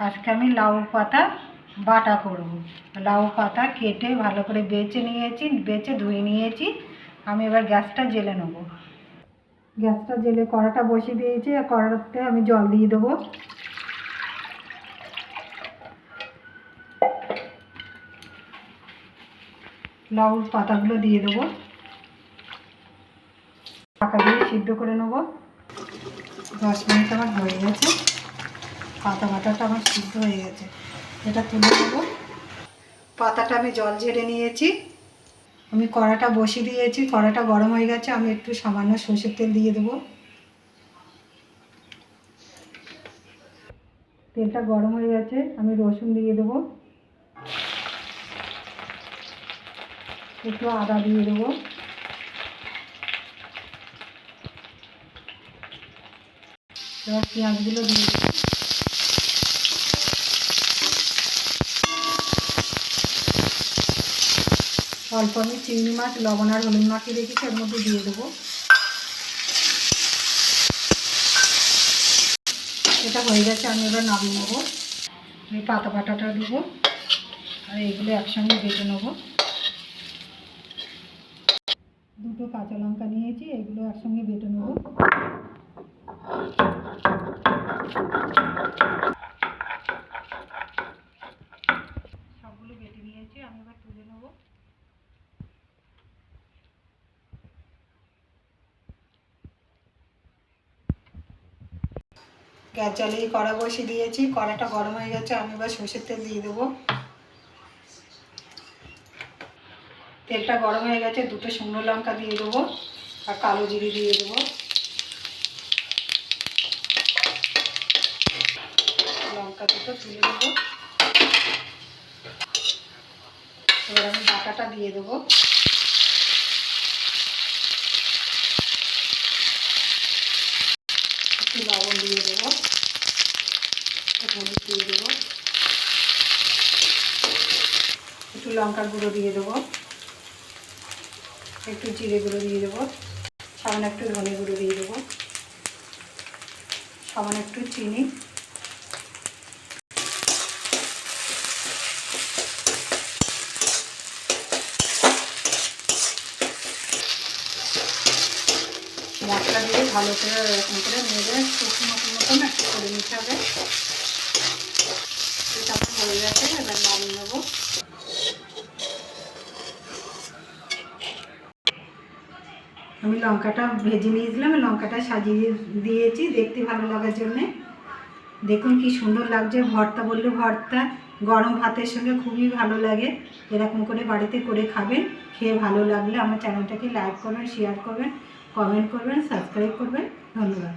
আজকে আমি লাউ পাতা বাটা করব। লাউ পাতা কেটে ভালো করে বেছে নিয়েছি, বেছে ধুয়ে নিয়েছি। আমি এবার গ্যাসটা জ্বেলে নেব। গ্যাসটা জ্বেলে কড়াটা বসিয়ে দিয়েছি, আর কড়াতে আমি জল দিয়ে দেবো। লাউ পাতাগুলো দিয়ে দেবো, ঢাকা দিয়ে সিদ্ধ করে নেব। 10 মিনিট আমার হয়ে গেছে, পাতাটা আমার সিদ্ধ হয়ে গেছে। এটা তুলে নেব। পাতাটা আমি জল ঝেড়ে নিয়েছি। আমি কড়াটা বসিয়ে দিয়েছি, কড়াটা গরম হয়ে গেছে। আমি একটু সামান্য সরষের তেল দিয়ে দেবো। তেলটা গরম হয়ে গেছে, আমি রসুন দিয়ে দেবো, একটু আদা দিয়ে দেবো, এবার পেঁয়াজগুলো দিয়ে দেবো। অল্প আমি চিংড়ি মাছ লবণ আর হলুদ মাখিয়ে রেখেছি, এর মধ্যে দিয়ে দেবো। এটা হয়ে গেছে, আমি এবার নামিয়ে নেবো। আমি পাতা বাটাটা দেবো, আর এগুলো একসঙ্গে বেটে নেবো। 2টো কাঁচা লঙ্কা নিয়েছি, এগুলো একসঙ্গে বেটে নেবো। সবগুলো বেটে নিয়েছি, আমি এবার তুলে নেবো। গ্যাস জ্বালিয়ে কড়া বসিয়ে দিয়েছি, কড়াটা গরম হয়ে গেছে। আমি এবার সরষের তেল দিয়ে দেবো। তেলটা গরম হয়ে গেছে, 2টো শুকনো লঙ্কা দিয়ে দেবো, আর কালো জিরে দিয়ে দেবো। লঙ্কা দুটো তুলে দেবো। এবার আমি বাটাটা দিয়ে দেবো। একটু লবণ দিয়ে দেবো, হলুদ দিয়ে দেবো, একটু লঙ্কার গুঁড়ো দিয়ে দেবো, একটু জিরে গুঁড়ো দিয়ে দেবো, সামান্য একটু ধনে গুঁড়ো দিয়ে দেবো, সামান্য একটু চিনি, মশলা দিয়ে ভালো করে এরকম করে নেড়ে শুকনো মতন একটু করে নিতে হবে। এটা আমার হয়ে গেছে, এবার নামিয়ে নেবো। আমি লঙ্কাটা ভেজে নিয়েছিলাম, লঙ্কাটা সাজিয়ে দিয়েছি দেখতে ভালো লাগার জন্যে। দেখুন কি সুন্দর লাগছে। ভর্তা বললে ভর্তা, গরম ভাতের সঙ্গে খুবই ভালো লাগে। এরকম করে বাড়িতে করে খাবেন। খেয়ে ভালো লাগলে আমার চ্যানেলটাকে লাইক করবেন, শেয়ার করবেন, কমেন্ট করবেন, সাবস্ক্রাইব করবেন। ধন্যবাদ।